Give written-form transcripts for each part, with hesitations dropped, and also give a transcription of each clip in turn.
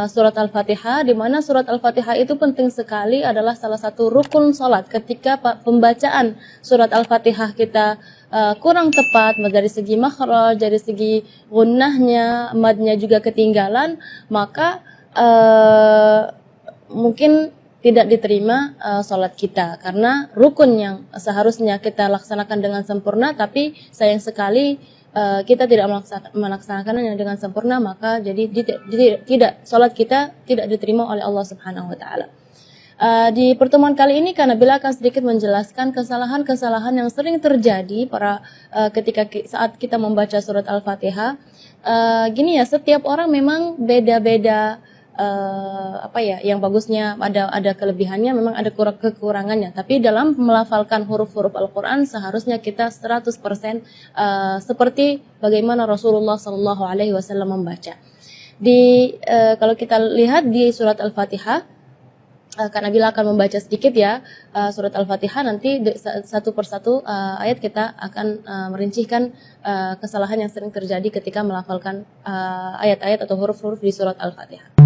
surat Al-Fatihah, di mana surat Al-Fatihah itu penting sekali, adalah salah satu rukun salat. Ketika pembacaan surat Al-Fatihah kita kurang tepat dari segi makhraj, dari segi gunnahnya, madnya juga ketinggalan, maka mungkin tidak diterima salat kita, karena rukun yang seharusnya kita laksanakan dengan sempurna, tapi sayang sekali kita tidak melaksanakannya dengan sempurna, maka jadi tidak salat kita tidak diterima oleh Allah Subhanahu wa taala. Di pertemuan kali ini Kak Nabila akan sedikit menjelaskan kesalahan-kesalahan yang sering terjadi ketika saat kita membaca surat Al-Fatihah. Gini ya, setiap orang memang beda-beda, yang bagusnya ada kelebihannya, memang ada kekurangannya. Tapi dalam melafalkan huruf-huruf Al-Quran seharusnya kita 100% seperti bagaimana Rasulullah SAW membaca. Kalau kita lihat di surat Al-Fatihah, Kak Nabila akan membaca sedikit ya surat Al-Fatihah, nanti satu persatu ayat kita akan merincikan kesalahan yang sering terjadi ketika melafalkan ayat-ayat atau huruf-huruf di surat Al-Fatihah.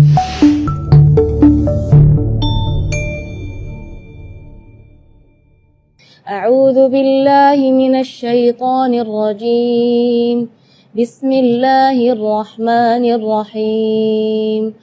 A'udzu billahi minasy syaithanir rajim. Bismillahirrahmanirrahim.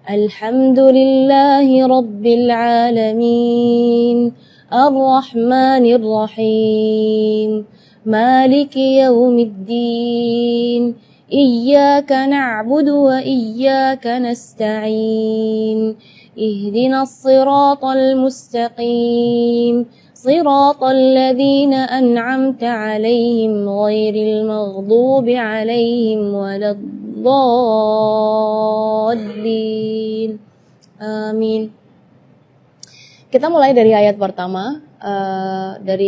Alhamdulillahi rabbil alamin. Ar-Rahmanir Rahim. Maliki yaumiddin. Iyyaka na'budu wa iyyaka nasta'in. Ihdinas siratal mustaqim. Siratal ladzina an'amta 'alaihim ghairil maghdubi 'alaihim waladdallin. Amin. Kita mulai dari ayat pertama,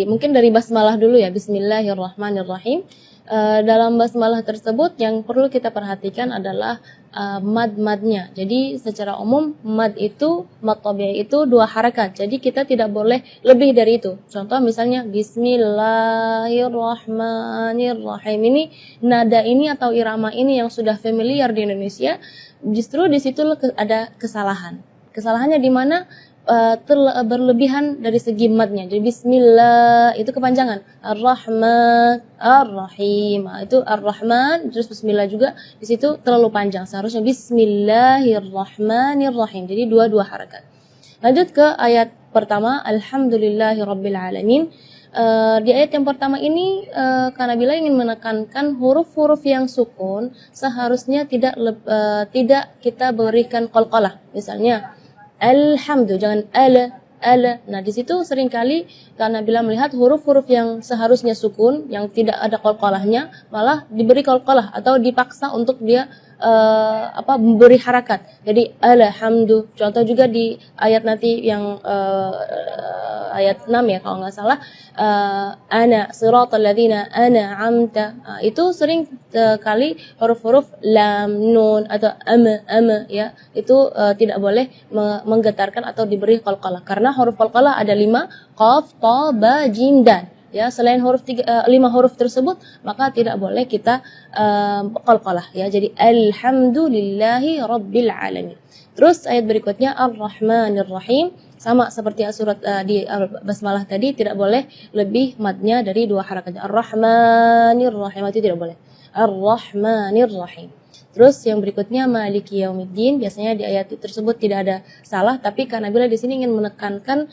mungkin dari basmalah dulu ya. Bismillahirrahmanirrahim. Dalam basmalah tersebut yang perlu kita perhatikan adalah mad-madnya. Jadi secara umum mad tabi'i itu 2 harakat. Jadi kita tidak boleh lebih dari itu. Contoh misalnya Bismillahirrahmanirrahim. Ini nada ini atau irama ini yang sudah familiar di Indonesia, justru di situ ada kesalahan. Kesalahannya di mana? Berlebihan dari segi madnya. Jadi bismillah itu kepanjangan. Ar-Rahman, Ar-Rahim. Itu Ar-Rahman terus bismillah juga di situ terlalu panjang. Seharusnya Bismillahirrahmanirrahim. Jadi dua harakat. Lanjut ke ayat pertama, Alhamdulillahirabbil alamin. Di ayat yang pertama ini Kak Nabila ingin menekankan huruf-huruf yang sukun seharusnya tidak kita berikan qalqalah. Misalnya alhamdu, jangan ala. Nah, di situ seringkali karena bila melihat huruf-huruf yang seharusnya sukun, yang tidak ada qalqalahnya, malah diberi qalqalah atau dipaksa untuk dia memberi harakat. Jadi alhamdu. Contoh juga di ayat nanti yang ayat 6 ya kalau nggak salah, ana siratal ladzina an'amta. Itu sering kali huruf-huruf lam, nun atau ama ya, itu tidak boleh menggetarkan atau diberi qalqalah, karena huruf qalqalah ada 5, qaf, ta, ba, jim, dal. Ya, selain 5 huruf tersebut maka tidak boleh kita qalqalah ya. Jadi alhamdulillahi rabbil alamin. Terus ayat berikutnya Ar-Rahmanir Rahim, sama seperti surat di basmalah tadi, tidak boleh lebih madnya dari 2 harakat. Ar-Rahmanir Rahim itu tidak boleh. Ar-Rahmanir Rahim. Terus yang berikutnya Maliki Yaumiddin, biasanya di ayat tersebut tidak ada salah, tapi Kak Nabila di sini ingin menekankan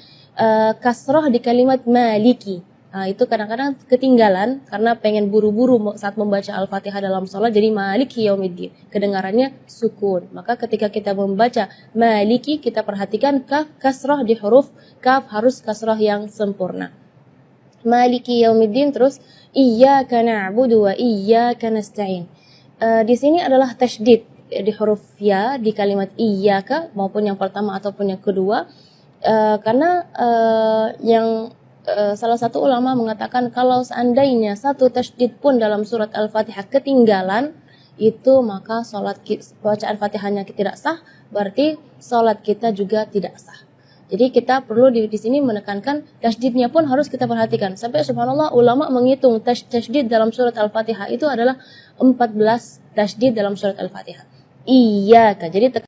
kasrah di kalimat Maliki. Itu kadang-kadang ketinggalan karena pengen buru-buru saat membaca Al-Fatihah dalam sholat, jadi Maliki Yaumiddin kedengarannya sukun. Maka ketika kita membaca Maliki, kita perhatikan kaf kasrah di huruf kaf harus kasrah yang sempurna. Maliki Yaumiddin. Terus Iyyaka na'budu wa iyyaka nasta'in. Di sini adalah tasydid di huruf ya di kalimat iyyaka, maupun yang pertama ataupun yang kedua, karena salah satu ulama mengatakan kalau seandainya satu tasydid pun dalam surat Al-Fatihah ketinggalan, itu maka bacaan Fatihahnya tidak sah, berarti salat kita juga tidak sah. Jadi kita perlu di sini menekankan tasydidnya pun harus kita perhatikan. Sampai subhanallah ulama menghitung tasydid dalam surat Al-Fatihah itu adalah 14 tasydid dalam surat Al-Fatihah. Iyyaka. Jadi